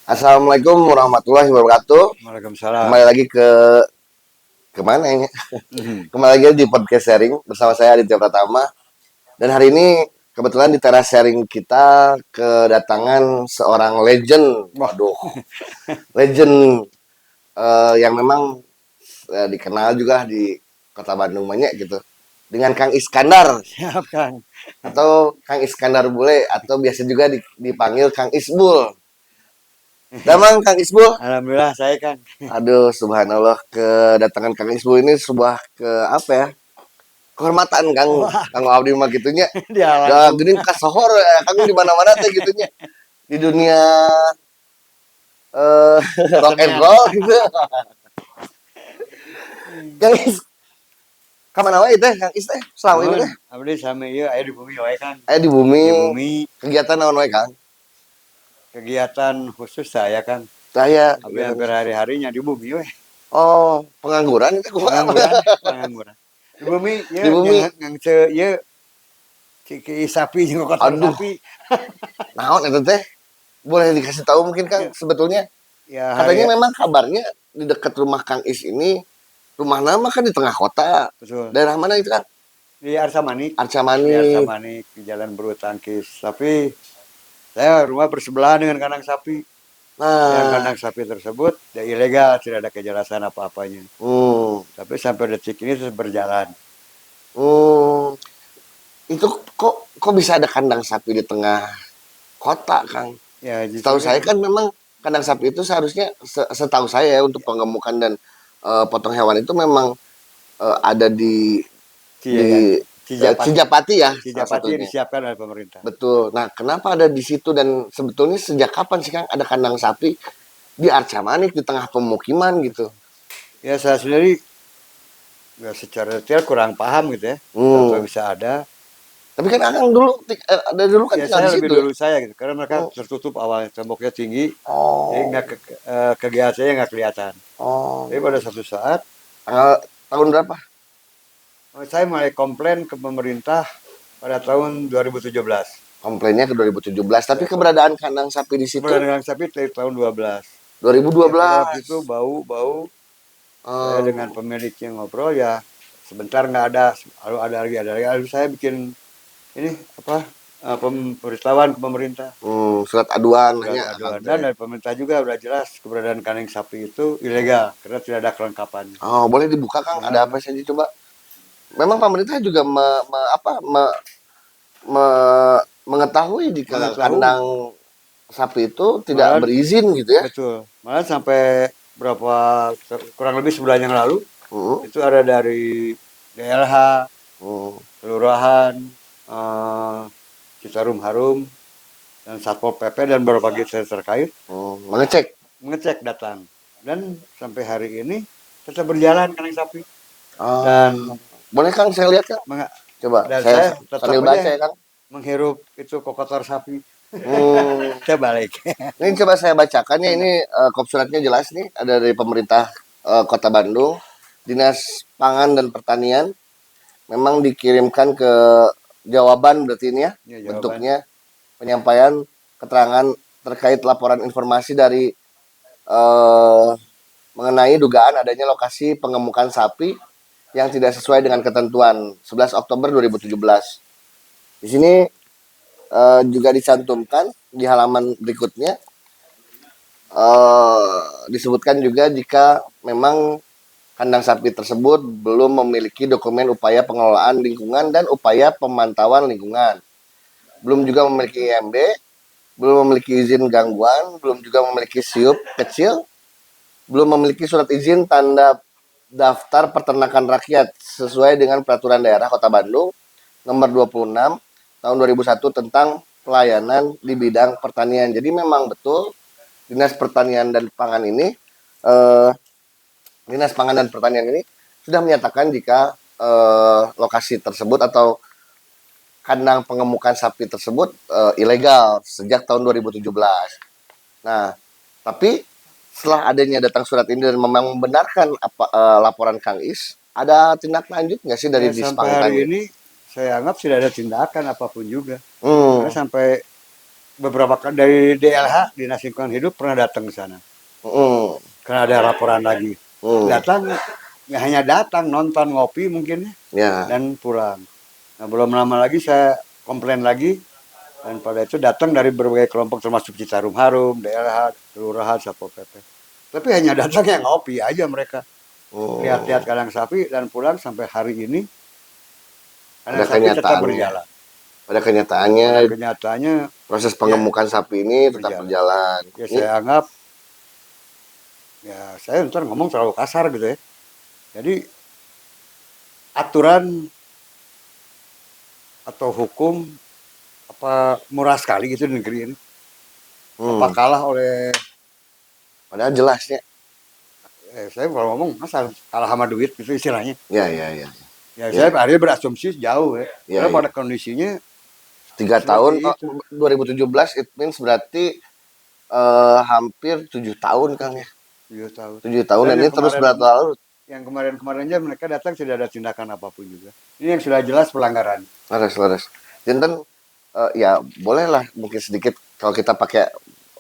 Assalamualaikum warahmatullahi wabarakatuh. Waalaikumsalam. Kembali lagi ke kemana ini? Mhm. Kembali lagi di podcast sharing bersama saya Aditya Pratama. Dan hari ini kebetulan di teras sharing kita kedatangan seorang legend. Wah, Waduh, legend yang memang dikenal juga di kota Bandung banyak gitu. Dengan Kang Iskandar siap Kang. atau Kang Iskandar Bule atau biasa juga dipanggil Kang Isbul. Damang Kang Isbul. Alhamdulillah saya Kang. Aduh, subhanallah, kedatangan Kang Isbu ini sebuah apa ya? Kehormatan Kang Wah, Kang Abdi mah gitunya. dia Da langsung. geuning kasohor ya, Kang di mana-mana teh gitunya. Di dunia eh rock and Kesenian. roll gitu. Kang Is, ka mana wae teh Kang Is teh selama ini Nuhun, teh? abdi sami ieu aya di bumi wae Kang. Aya di bumi, Di bumi kegiatan naon wae Kang? kegiatan khusus saya Kang. Saya Abdi hampir hari-harinya di bumi we. oh, pengangguran itu kumaha? Pengangguran, pengangguran. Di bumi Di ieu bumi. ngangse ieu ki sapi jeung kotor Aduh, sapi. naon eta teh? Boleh dikasih tahu mungkin Kang sebetulnya? Ya hari Katanya memang kabarnya di dekat rumah Kang Is ini, rumah nama kan di tengah kota. betul. Daerah mana itu kan? Di Arsa Manik, Arca di Arsa Manik. Manik di Jalan Bulu Tangkis. Tapi saya rumah bersebelahan dengan kandang sapi. Yang Nah, kandang sapi tersebut ya ilegal, tidak ada kejelasan apa-apanya. hmm, Tapi sampai detik ini terus berjalan. hmm, itu kok bisa ada kandang sapi di tengah kota, Kang? Ya Setahu justru saya kan kan memang kandang sapi itu seharusnya setahu saya ya, untuk pengemukan dan potong hewan itu memang ada Cia kan, di Cijapati. Cijapati ya salah Cijapati yang satunya. disiapkan oleh pemerintah. Betul. Nah, kenapa ada di situ dan sebetulnya sejak kapan sih Kang ada kandang sapi di Arca Manik di tengah pemukiman gitu? Ya saya sendiri ya secara detail kurang paham gitu ya. Tahu-tahu Hmm. bisa ada. Tapi kan Akang dulu dari dulu kan Ya tinggal saya di lebih situ ya. dulu saya gitu. Karena mereka Hmm. tertutup awalnya, temboknya tinggi. Jadi Oh. nggak kegiatan saya nggak kelihatan. Tapi pada Oh. satu saat Tanggal tahun berapa? saya mulai komplain ke pemerintah pada tahun 2017. Komplainnya ke 2017. Tapi Ya, keberadaan kandang sapi di situ keberadaan sapi dari tahun 12. Ya pada waktu itu 2012. bau-bau, saya dengan Hmm. pemiliknya ngobrol ya sebentar nggak ada, lalu ada lagi, lalu saya bikin ini apa pemberitahuan ke pemerintah, Surat aduan surat nanya Akang aduan dan teh. dari pemerintah juga udah jelas keberadaan kandang sapi itu ilegal karena tidak ada kelengkapannya. Oh, boleh dibuka Kang? Ada apa Nah, saja coba? Memang pemerintah juga mengetahui jika mengetahui kandang sapi itu tidak malah berizin gitu ya. betul, malah sampai berapa kurang lebih sebulan yang lalu Hmm, itu ada dari DLH, hmm, kelurahan, eh, Citarum Harum, dan Satpol PP dan berbagai instansi terkait mengecek. mengecek datang. Dan sampai hari ini tetap berjalan kandang sapi. Ah, Dan boleh Kang saya lihat Kang? Coba dan saya saya tetap sambil baca aja ya Kang. menghirup itu kokotor sapi. Hmm, Saya balik. ini coba saya bacakan ya, ini kop suratnya jelas nih, ada dari pemerintah Kota Bandung, Dinas Pangan dan Pertanian, memang dikirimkan ke jawaban berarti ini ya, Ya jawaban. bentuknya penyampaian keterangan terkait laporan informasi dari eh, mengenai dugaan adanya lokasi pengemukan sapi yang tidak sesuai dengan ketentuan 11 Oktober 2017. Di sini juga dicantumkan di halaman berikutnya, disebutkan juga jika memang kandang sapi tersebut belum memiliki dokumen upaya pengelolaan lingkungan dan upaya pemantauan lingkungan, belum juga memiliki IMB, belum memiliki izin gangguan, belum juga memiliki siup kecil, belum memiliki surat izin tanda daftar peternakan rakyat sesuai dengan peraturan daerah Kota Bandung nomor 26 tahun 2001 tentang pelayanan di bidang pertanian. Jadi memang betul Dinas Pertanian dan Pangan ini, eh, Dinas Pangan dan Pertanian ini sudah menyatakan jika lokasi tersebut atau kandang pengemukan sapi tersebut ilegal sejak tahun 2017. Nah, tapi setelah adanya datang surat ini dan memang membenarkan apa laporan Kang Is, ada tindak lanjut nggak sih dari Ya sampai Dispankan hari gitu? ini saya anggap tidak ada tindakan apapun juga. Karena Hmm, sampai beberapa kali dari DLH, Dinas Lingkungan Hidup, pernah datang ke sana. Mm, Karena ada laporan lagi. mm, Datang, ya hanya datang, nonton, ngopi mungkin, ya, dan pulang. Nah, belum lama lagi saya komplain lagi, dan pada itu datang dari berbagai kelompok termasuk Citarum Harum, DLH, Kelurahan, Satpol PP. Tapi hanya datang yang ngopi aja mereka. Lihat-lihat mm. kandang sapi dan pulang sampai hari ini Pada kandang sapi tetap kenyataannya, berjalan. pada kenyataannya Pada kenyataannya proses ya pengemukan sapi ini tetap berjalan. berjalan. Ya Ini, saya anggap, ya saya ntar ngomong terlalu kasar gitu ya. Jadi aturan atau hukum apa murah sekali gitu di negeri ini. Apa hmm, kalah oleh, padahal jelasnya, saya kalau ngomong masa kalah sama duit gitu istilahnya. ya, ya, ya, Ya ya, saya akhirnya berasumsi jauh ya. ya, Karena pada ya. kondisinya 3 tahun, seperti itu. 2017, it means berarti hampir 7 tahun Kang ya. 7 tahun. 7 tahun Dan dan ini terus berlarut. yang kemarin-kemarin aja mereka datang tidak ada tindakan apapun juga. Ini yang sudah jelas pelanggaran. Laras, laras. Jinten, ya bolehlah mungkin sedikit kalau kita pakai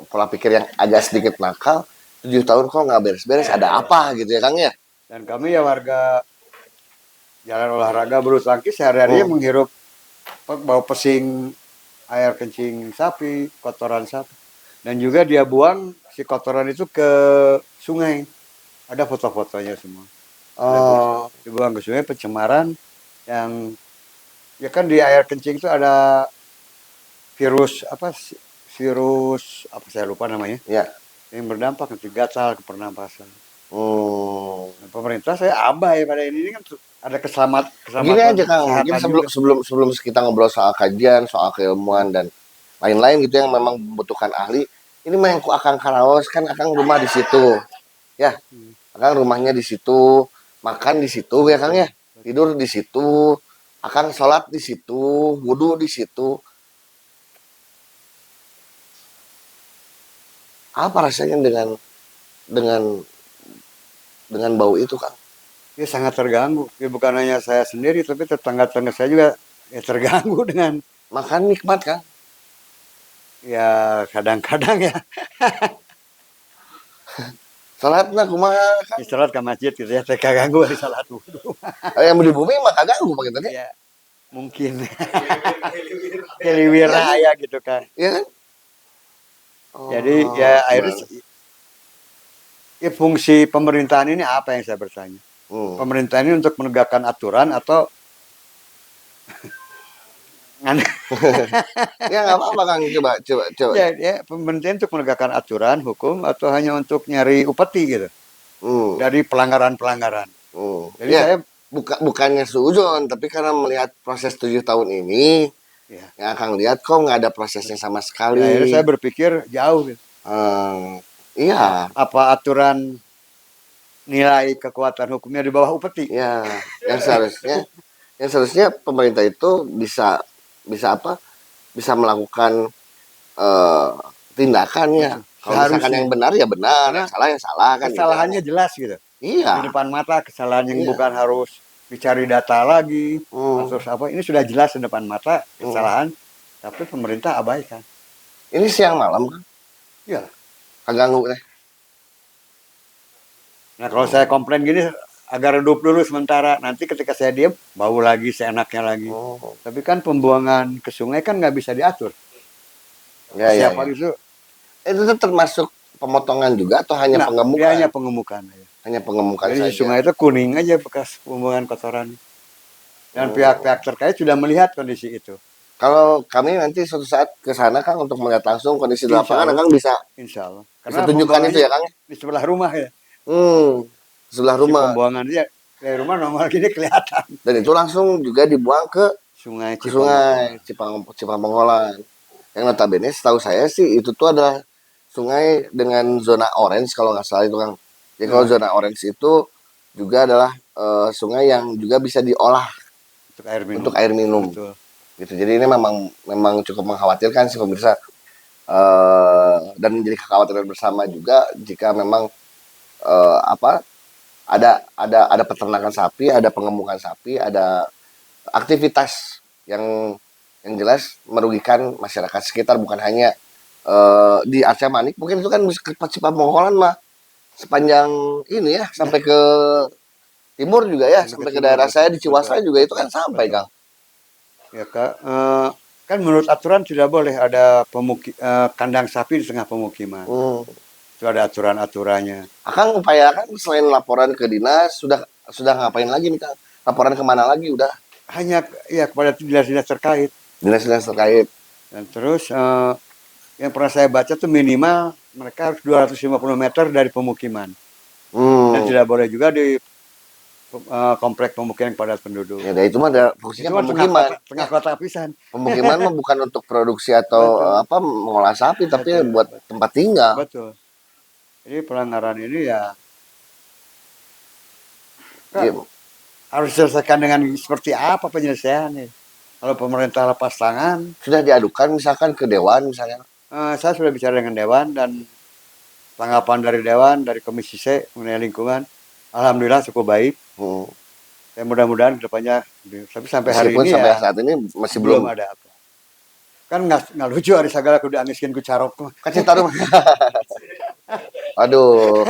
pola pikir yang agak sedikit nakal. 7 tahun kok nggak beres-beres, ada apa gitu ya Kang ya? Dan kami ya warga jalan olahraga bulu tangkis sehari-harinya Hmm. menghirup bau pesing air kencing sapi, kotoran sapi. Dan juga dia buang si kotoran itu ke sungai. Ada foto-fotonya semua. Oh, Dibuang ke sungai pencemaran yang ya kan di air kencing itu ada virus apa saya lupa namanya ya. yang berdampak nanti gatal ke pernapasan. Hmm. Nah, pemerintah saya abai pada ini kan ada Gini keselamatan aja Kang, mungkin kesehatan sebelum juga. sebelum sebelum kita ngobrol soal kajian, soal keilmuan dan lain-lain gitu yang memang membutuhkan ahli. Ini mah yang ku Akang Karaos kan Akang rumah di situ. Ya, Hmm, Akang rumahnya di situ, makan di situ ya Kang betul, ya. Tidur di situ, Akang sholat di situ, wudhu di situ. Apa rasanya dengan dengan bau itu Kang? ya sangat terganggu. Ya, bukan hanya saya sendiri, tapi tetangga-tetangga saya juga ya terganggu dengan Makan nikmat Kang. ya kadang-kadang ya Sholat nah kumaha Kang? istirahat ke masjid gitu ya, saya ganggu hari salat wudhu. Yang di bumi mah kagak gitu kan? Ya mungkin keliwira Iya kan? ya gitu kan. Iya kan? Jadi ya Oh, akhirnya gimana? ya, fungsi pemerintahan ini apa yang saya bertanya? Hmm. Pemerintah ini untuk menegakkan aturan atau Ya nggak apa-apa Kang, coba coba coba. ya pemerintah untuk menegakkan aturan hukum atau hanya untuk nyari upeti gitu Hmm. dari pelanggaran-pelanggaran. Hmm. Jadi Ya, saya bukannya suujon, tapi karena melihat proses 7 tahun ini, ya, yang akan lihat kok nggak ada prosesnya sama ya akhirnya sekali. saya berpikir jauh gitu. Iya, Apa aturan nilai kekuatan hukumnya di bawah upeti? ya, yang seharusnya, yang seharusnya pemerintah itu bisa bisa apa? Bisa melakukan eh, tindakannya. Betul. Kalau misalkan Seharusnya. yang benar ya benar, Karena yang salah kan gitu kan kesalahannya ya. jelas gitu. Di Iya, depan mata kesalahan yang iya. bukan harus dicari data lagi Hmm, atau apa ini sudah jelas di depan mata hmm. kesalahan tapi pemerintah abaikan. Ini siang malam kan? Ya. Kaganggu deh. Nah, kalau saya Hmm. komplain gini agar redup dulu sementara. Nanti ketika saya diam bau lagi seenaknya lagi. Hmm. Tapi kan pembuangan ke sungai kan nggak bisa diatur. Ya, ya, Siapa ya. itu? Itu tuh termasuk pemotongan juga atau hanya Nah, dia pengemukan? hanya pengemukan aja. Hanya pengemukan Jadi di saja. sungai itu kuning aja bekas pembuangan kotoran. Dan Hmm. pihak-pihak terkait sudah melihat kondisi itu. Kalau kami nanti suatu saat ke sana Kang untuk melihat langsung kondisi di Insya lapangan, Allah, Kang bisa insya Allah. bisa Karena tunjukkan itu pembuangannya ya Kang ya? di sebelah rumah ya. Sebelah Si rumah. pembuangan dia dari rumah normal gini kelihatan. Dan itu langsung juga dibuang Sungai ke Cipamongkolan. sungai Cipang Pangkolan. Yang notabene setahu saya sih itu tuh adalah sungai dengan zona orange kalau nggak salah itu Kang. Jadi kalau Ya, zona orange itu juga adalah sungai yang juga bisa diolah untuk air minum. untuk air minum. Betul. Gitu. Jadi ini memang memang cukup mengkhawatirkan sih pemirsa, dan menjadi kekhawatiran bersama juga jika memang apa ada peternakan sapi, ada pengemukan sapi, ada aktivitas yang jelas merugikan masyarakat sekitar bukan hanya di Arca Manik mungkin itu kan bisa ke Cipamoholan mah sepanjang ini ya sampai ke timur juga ya Sampai ke sampai ke timur, daerah saya betul, di betul, Ciwasra juga itu betul, kan sampai betul. Kang. Ya Kak, kan menurut aturan tidak boleh ada kandang sapi di tengah pemukiman. Hmm. Itu ada aturan-aturannya. Akang upayakan selain laporan ke dinas sudah ngapain lagi nih Kang? Laporan kemana lagi udah Hanya ya kepada dinas-dinas terkait. dinas-dinas terkait. Dan terus yang pernah saya baca tuh minimal mereka harus 250 meter dari pemukiman. Dan Hmm. tidak boleh juga di komplek pemukiman padat penduduk. Ya, itu mah ada Itu fungsinya mah pemukiman. tengah Ya, kota pisan. pemukiman mah bukan untuk produksi atau Betul, apa mengolah sapi tapi betul, buat betul, tempat tinggal. betul. Jadi pelanggaran ini ya Kak, Ya, harus diselesaikan dengan seperti apa penyelesaiannya. Kalau pemerintah lepas tangan, sudah diadukan misalkan ke dewan misalnya. saya sudah bicara dengan Dewan dan tanggapan dari Dewan, dari Komisi C mengenai lingkungan, alhamdulillah cukup baik. Hmm. Ya mudah-mudahan kedepannya, tapi sampai hari Meskipun ini sampai ya saat ini masih belum belum ada apa. Kan nggak lucu hari segala kudu angiskin ku carok. kasih taruh. Aduh.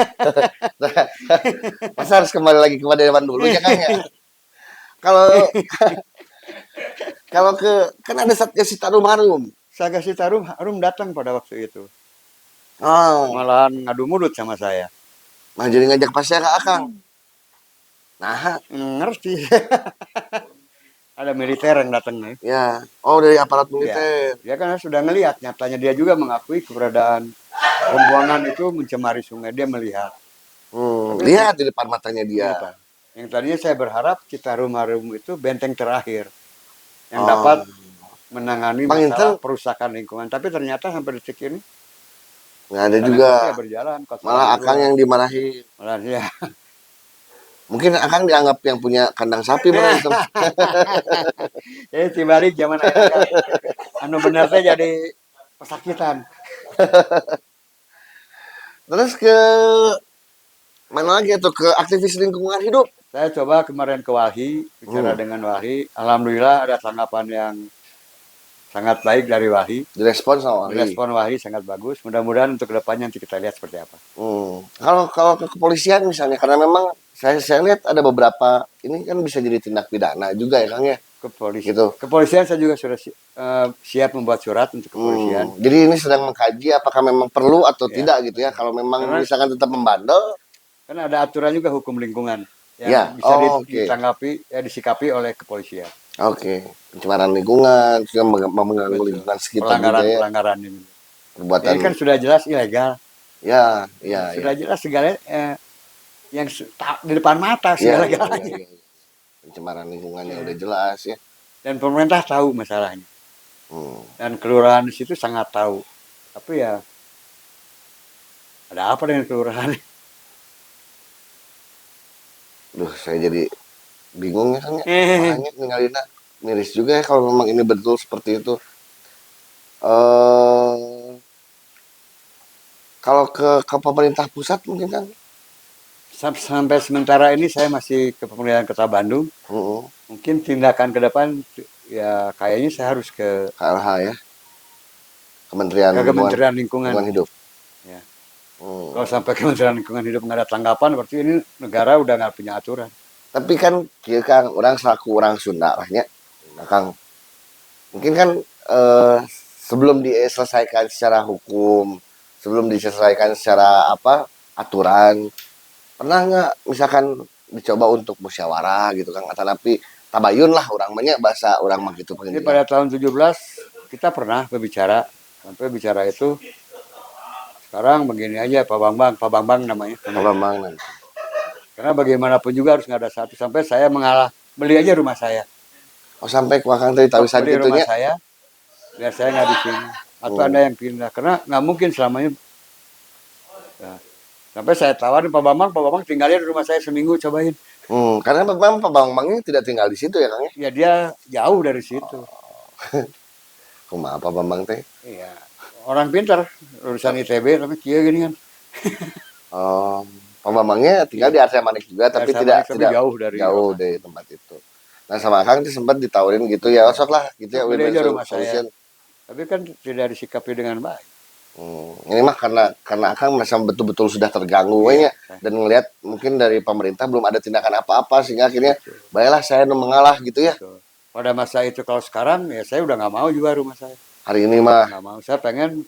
Masa harus kembali lagi kepada dewan dulu ya Kang ya. Kalau kalau ke kan ada Satgas Citarum Harum. Saga Citarum Harum datang pada waktu itu. Oh, Malahan ngadu mulut sama saya. nah jadi ngajak pasnya ke Akang. Nah, Ngerti. Ada militer yang datang nih. ya. Oh, dari aparat Ya, militer. dia kan sudah ngelihat. Nyatanya dia juga mengakui keberadaan pembuangan itu mencemari sungai. Dia melihat. Tapi Lihat di depan matanya ini dia. Pak, yang tadinya saya berharap Citarum Harum itu benteng terakhir yang dapat Oh, menangani masalah Panginten perusakan lingkungan. Tapi ternyata sampai detik ini nggak ada jalan juga. kaki ya berjalan kotoran Malah Akang keluar. yang dimarahi. Malah ya. Mungkin Akang dianggap yang punya kandang sapi berantem. Jadi dibalik zaman anak anu bener teh jadi pesakitan. Terus ke mana lagi tuh ke aktivis lingkungan hidup. Saya coba kemarin ke Walhi, bicara Hmm, dengan Walhi. Alhamdulillah ada tanggapan yang sangat baik dari Walhi. direspon sama Wali. Direspon Walhi sangat bagus. Mudah-mudahan untuk kedepannya nanti kita lihat seperti apa. Kalau kalau ke kepolisian misalnya karena memang saya lihat ada beberapa ini kan bisa jadi tindak pidana juga ya Kang ya. Gitu. Kepolisian saya juga sudah siap membuat surat untuk kepolisian. Jadi ini sedang mengkaji apakah memang perlu atau Ya, tidak gitu ya. betul. Kalau memang Karena misalkan tetap membandel, kan ada aturan juga hukum lingkungan yang ya, bisa oke. ditanggapi ya disikapi oleh kepolisian. Oke, pencemaran lingkungan, juga mengganggu Betul. lingkungan sekitar juga ya, Pelanggaran-pelanggaran ini. Ini kan perbuatan, sudah jelas ilegal. ya, ya, ya, Sudah jelas segala yang di depan mata ya, ya, ya, segala-galanya. ya. Pencemaran lingkungannya udah Ya. jelas ya. Dan pemerintah tahu masalahnya. Hmm. Dan kelurahan di situ sangat tahu. Tapi ya ada apa dengan kelurahan? Duh, saya jadi bingung ya kan ya. Makanya ninggalin miris juga ya kalau memang ini betul seperti itu. eh Kalau ke pemerintah pusat mungkin kan, Sampai sementara ini saya masih ke pemerintahan Kota Bandung. Mungkin tindakan ke depan ya kayaknya saya harus ke KLH ya, Kementerian Kementerian Lingkungan. Lingkungan Hidup. Ya. Hmm. Kalau sampai Kementerian Lingkungan Hidup nggak ada tanggapan, berarti ini negara udah nggak punya aturan. Tapi kan kieu Kang, orang selaku orang Sunda lah nya. Nah, Kang, mungkin kan sebelum diselesaikan secara hukum, sebelum diselesaikan secara apa aturan, pernah nggak misalkan dicoba untuk musyawarah gitu kan tapi tabayun lah orang banyak bahasa orang mah gitu Jadi pengen. pada tahun 17 kita pernah berbicara, sampai bicara itu sekarang begini aja Pak Bambang namanya. Apa bang? Karena bagaimanapun juga harus nggak ada satu sampai saya mengalah beli aja rumah saya. Oh sampai ku Kang tadi tawisan Beli rumah gitunya. saya biar saya nggak di sini atau ada yang pindah karena nggak mungkin selamanya. Nah, sampai saya tawarin Pak Bambang tinggalnya di rumah saya seminggu cobain. Karena memang Pak Bambang ini tidak tinggal di situ ya Kang ya. Ya dia jauh dari situ. Kumaha Pak Bambang teh? Iya. Orang pintar urusan ITB tapi kia gini kan. Oh, Pak Bambangnya tinggal di Arsa Manik juga tapi Sama tidak tapi tidak jauh dari jauh lokasi. dari tempat itu. Nah sama Kang tuh sempat ditawarin gitu ya, sok lah gitu ya Beli win-win aja rumah saya. solution. Tapi kan tidak disikapi dengan baik. Ini mah karena Akang merasa betul-betul sudah terganggu Iya, nya dan ngelihat mungkin dari pemerintah belum ada tindakan apa-apa sehingga akhirnya betul, baiklah saya mengalah gitu ya. betul. Pada masa itu kalau sekarang ya saya udah nggak mau juga rumah saya. Hari ini mah Nggak mau. Saya pengen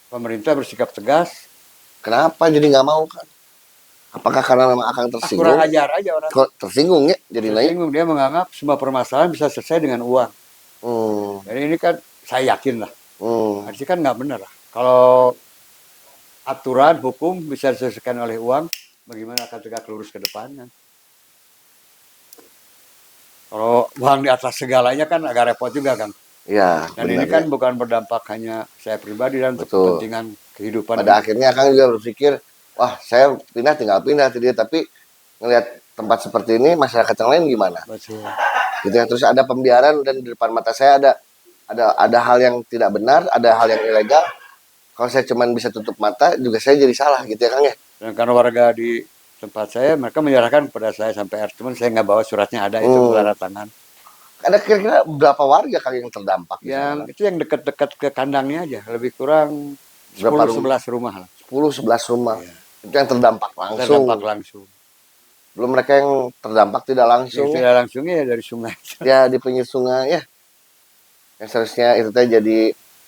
pemerintah bersikap tegas. kenapa jadi nggak mau kan? Apakah karena memang Akang Ah, kurang tersinggung? ajar aja orangnya. Kok tersinggung ya jadi naik? Tersinggung dia menganggap semua permasalahan bisa selesai dengan uang. Hmm, Jadi ini kan saya yakin lah. hmm. Artinya kan nggak benar lah. Kalau aturan hukum bisa diselesaikan oleh uang, bagaimana akan tegak lurus ke depannya? Kalau uang di atas segalanya kan agak repot juga kan. Ya Dan ini benar ya, kan bukan berdampak hanya saya pribadi dan untuk betul. kepentingan kehidupan Pada ini. akhirnya Akang juga berpikir, wah saya pindah tinggal pindah tadi, tapi ngelihat tempat seperti ini masyarakat yang lain gimana? Betul. Gitu ya. Terus ada pembiaran dan di depan mata saya ada hal yang tidak benar, ada hal yang ilegal. Kalau saya cuman bisa tutup mata juga saya jadi salah gitu ya Kang ya. Dan karena warga di tempat saya, mereka menyerahkan kepada saya sampai air. Cuman saya nggak bawa suratnya ada itu Hmm. tanda tangan. Ada kira-kira berapa warga Kang yang terdampak di sana Yang Kang? itu yang dekat-dekat ke kandangnya aja, lebih kurang Berapa 10 rumah? 11 rumah lah. 10 11 rumah. Iya. Itu yang terdampak Terdampak langsung. langsung. Belum mereka yang terdampak tidak Yang langsung ya. tidak langsungnya ya dari sungai. Ya di pinggir sungai ya. Yang seharusnya itu teh jadi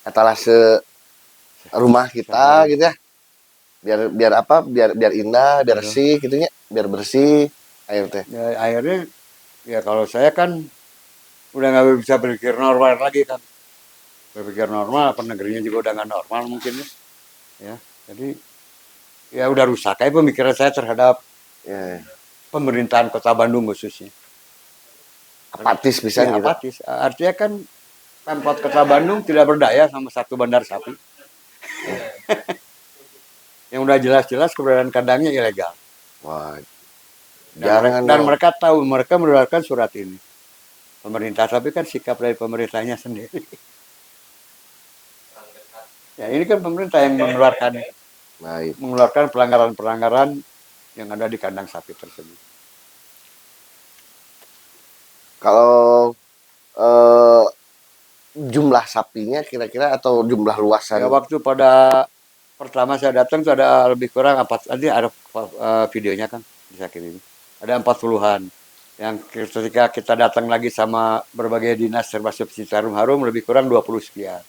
etalase rumah kita Sehari. gitu ya. Biar biar apa? Biar indah, biar Betul. bersih gitu ya. Biar bersih air teh. Ya, akhirnya ya kalau saya kan udah nggak bisa berpikir normal lagi kan. Berpikir normal, apa negerinya juga udah nggak normal mungkin ya. Ya, jadi ya udah rusak aja pemikiran saya terhadap Ya, pemerintahan Kota Bandung khususnya. apatis bisa Ya gitu. apatis. Artinya kan Pemkot Kota Bandung tidak berdaya sama satu bandar sapi. Yang udah jelas-jelas keberadaan kandangnya ilegal. Wah, Dan, jangan dan dong. mereka tahu, mereka mengeluarkan surat ini. Pemerintah, tapi kan sikap dari pemerintahnya sendiri. Ya ini kan pemerintah yang Baik. mengeluarkan pelanggaran-pelanggaran yang ada di kandang sapi tersebut. Kalau eh, jumlah sapinya kira-kira atau jumlah luasan Ya waktu pada pertama saya datang tuh ada lebih kurang empat, tadi ada videonya kan bisa kirim. Ada 40-an. Yang ketika kita datang lagi sama berbagai dinas termasuk Citarum Harum lebih kurang 20 sekian.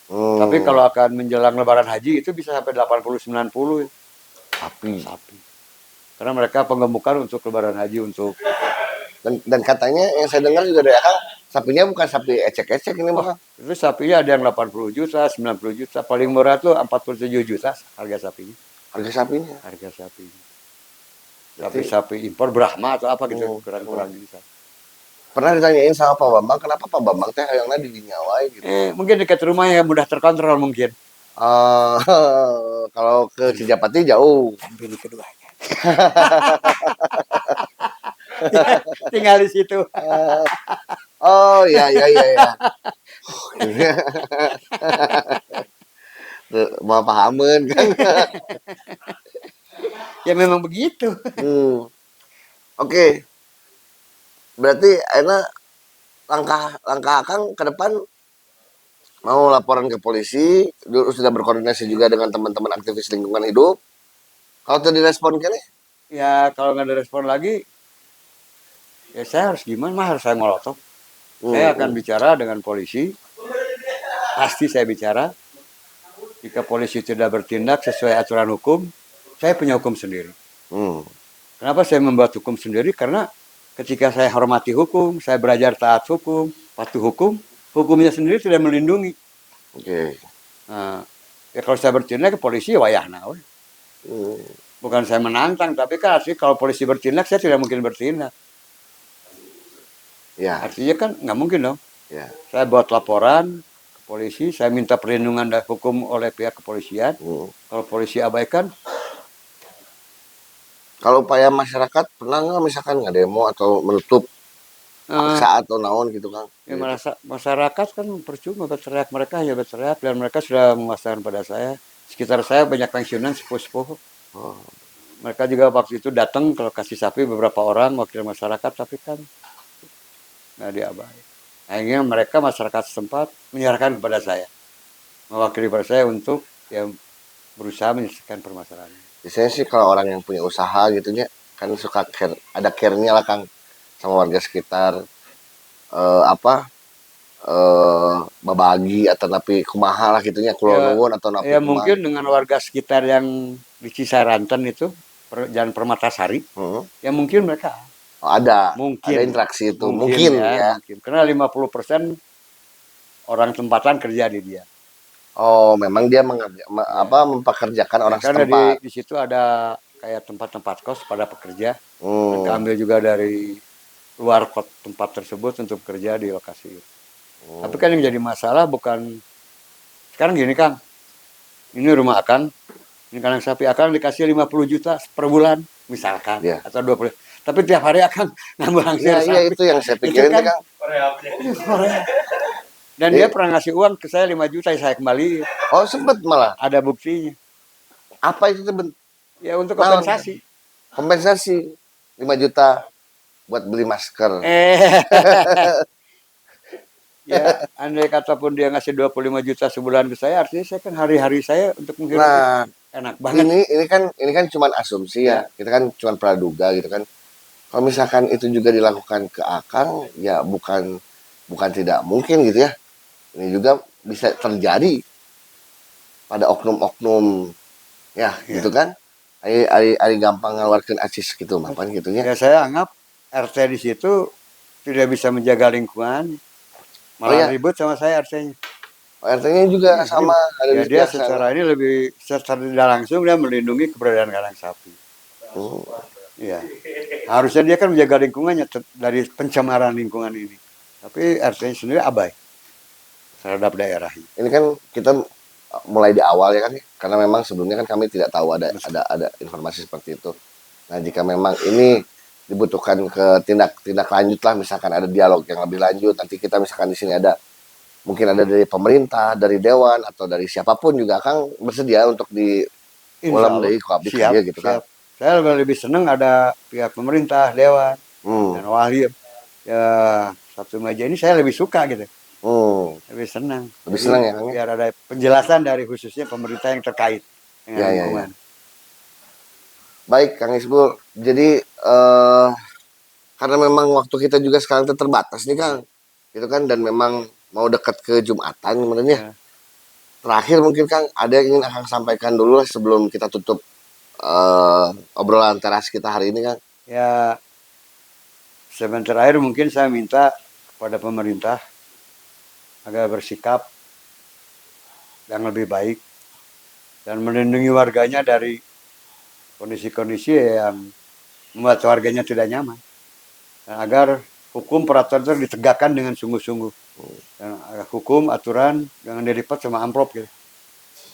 Tapi hmm, kalau akan menjelang Lebaran Haji itu bisa sampai 80-90 sapi. sapi. Karena mereka penggemukan untuk Lebaran Haji untuk Dan katanya yang saya dengar juga dari Akang, sapinya bukan sapi ecek-ecek ini wah mah. itu sapinya ada yang 80 juta, 90 juta, paling murah tuh 47 juta harga sapinya. Harga sapinya. Harga sapinya. Tapi Berarti sapi impor Brahma atau apa gitu kurang-kurang hmm. gitu. Pernah ditanyain sama Pak Bambang, kenapa Pak Bambang teh hayangna di dinyawai gitu. Mungkin dekat rumah ya mudah terkontrol mungkin. Eh kalau ke Cijapati jauh. Pilih keduanya. Tinggal di situ. Eh, oh iya iya iya iya. Mau pahaman kan. Ya memang begitu. Hmm. Oke, berarti enak langkah Akang ke depan mau laporan ke polisi, dulu sudah berkoordinasi juga dengan teman-teman aktivis lingkungan hidup. Kalau tidak direspon kan ya? Ya kalau nggak ada respon lagi, ya saya harus gimana? Mah harus saya molotov. Saya akan Hmm, bicara dengan polisi. Pasti saya bicara. Jika polisi tidak bertindak sesuai aturan hukum, saya punya hukum sendiri. hmm, Kenapa saya membuat hukum sendiri? Karena ketika saya hormati hukum, saya belajar taat hukum, patuh hukum, hukumnya sendiri tidak melindungi. oke. Nah, ya kalau saya bertindak ke polisi ya wayahna. Hmm, Bukan saya menantang, tapi kan sih kalau polisi bertindak saya tidak mungkin bertindak. ya, Artinya kan nggak mungkin dong. ya. Saya buat laporan ke polisi, saya minta perlindungan dan hukum oleh pihak kepolisian. Hmm. Kalau polisi abaikan, Kalau upaya masyarakat pernah nggak misalkan nggak demo atau menutup eh, paksa atau naon gitu Kang? ya Gitu. masyarakat kan percuma berteriak, mereka hanya berteriak dan mereka sudah memasang pada saya. Sekitar saya banyak pensiunan sepuh-sepuh. Oh, Mereka juga waktu itu datang ke lokasi sapi beberapa orang wakil masyarakat, tapi kan nggak diabai. Akhirnya mereka masyarakat setempat menyerahkan kepada saya, mewakili pada saya untuk ya berusaha menyelesaikan permasalahan. Biasanya sih kalau orang yang punya usaha gitu nya kan suka care, ada care-nya lah Kang sama warga sekitar, apa babagi atau napi kumaha lah gitunya kulo Ya, nuwun atau napi ya kumaha. mungkin dengan warga sekitar yang di Cisaranten itu, Jalan Permatasari, Hmm. ya mungkin mereka Oh, ada mungkin interaksi itu mungkin mungkin ya ya. mungkin karena 50% orang tempatan kerja di dia. Oh, memang dia Ya, apa mempekerjakan ya orang karena setempat. di situ ada kayak tempat-tempat kos pada pekerja. Mereka Hmm. ambil juga dari luar tempat tersebut untuk kerja di lokasi itu. Tapi Hmm. kan yang jadi masalah bukan sekarang gini Kang, ini rumah Akang, ini kandang sapi Akang dikasih 50 juta per bulan misalkan Ya. atau 20. Tapi tiap hari Akang ngambil Iya, hangsir iya sapi. itu yang saya Itu pikirin tuh, kan Kang. dan dia Jadi, pernah ngasih uang ke saya 5 juta saya kembali. oh sempet malah. Ada buktinya. Apa itu temen? Ya untuk Naon? kompensasi. Kompensasi 5 juta buat beli masker. Eh ya andai kata pun dia ngasih 25 juta sebulan ke saya artinya saya kan hari-hari saya untuk menghirup itu Nah, enak banget. ini kan cuman asumsi ya. Ya, Kita kan cuman praduga gitu kan. Kalau misalkan itu juga dilakukan ke Akang, ya bukan tidak mungkin gitu ya. Ini juga bisa terjadi pada oknum-oknum ya ya. gitu kan. Ari gampang ngeluarkeun acis gitu mapan gitunya. Ya saya anggap RT di situ tidak bisa menjaga lingkungan, Oh malah ya, ribut sama saya RT-nya. RT-nya juga Iya, sama ada ya di dia pihak sana. secara ini lebih secara tidak langsung dia melindungi keberadaan kandang sapi. Hmm. Iya, harusnya dia kan menjaga lingkungannya dari pencemaran lingkungan ini. Tapi RT-nya sendiri abai terhadap daerah. Ini kan kita mulai di awal ya kan ya. Karena memang sebelumnya kan kami tidak tahu ada informasi seperti itu. Nah, jika memang ini dibutuhkan ke tindak lanjut lah, misalkan ada dialog yang lebih lanjut, nanti kita misalkan di sini ada mungkin ada dari pemerintah, dari dewan atau dari siapapun juga Kang bersedia untuk Insya diulam Allah dari koabdi siap, kerja gitu Kang. siap. Saya lebih senang ada pihak pemerintah, dewan, Hmm. dan wali. Ya satu meja ini saya lebih suka gitu, Hmm. lebih senang. Lebih Jadi senang ya Kang ya. biar ada penjelasan dari khususnya pemerintah yang terkait dengan Ya, ya, ya. lingkungan. Baik Kang Isbul. Jadi karena memang waktu kita juga sekarang terbatas nih Kang. Gitu kan dan memang mau dekat ke Jumatan sebenarnya. Ya, Terakhir mungkin Kang ada yang ingin Akang sampaikan dulu lah sebelum kita tutup obrolan teras kita hari ini Kang. ya sebentar terakhir mungkin saya minta kepada pemerintah agar bersikap yang lebih baik dan melindungi warganya dari kondisi-kondisi yang membuat warganya tidak nyaman. Dan agar hukum peraturan itu ditegakkan dengan sungguh-sungguh. Dan hukum aturan jangan dilipat sama amplop gitu.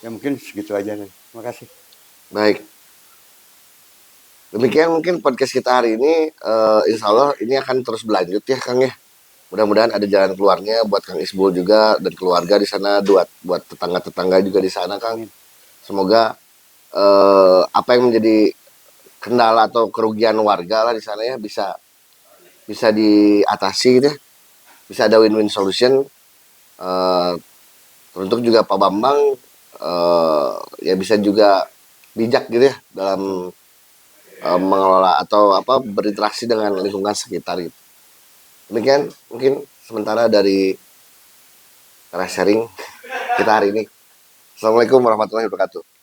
Ya mungkin segitu aja deh. Terima kasih. Baik. Demikian mungkin podcast kita hari ini. Insya Allah ini akan terus berlanjut ya Kang ya. Mudah-mudahan ada jalan keluarnya buat Kang Isbul juga dan keluarga di sana, buat tetangga-tetangga juga di sana Kang. Amin. Semoga apa yang menjadi kendala atau kerugian warga lah di sana ya bisa bisa diatasi gitu ya. Bisa ada win-win solution. Teruntuk juga Pak Bambang ya bisa juga bijak gitu ya dalam mengelola atau apa berinteraksi dengan lingkungan sekitar gitu. Demikian mungkin sementara dari sharing kita hari ini. Assalamualaikum warahmatullahi wabarakatuh.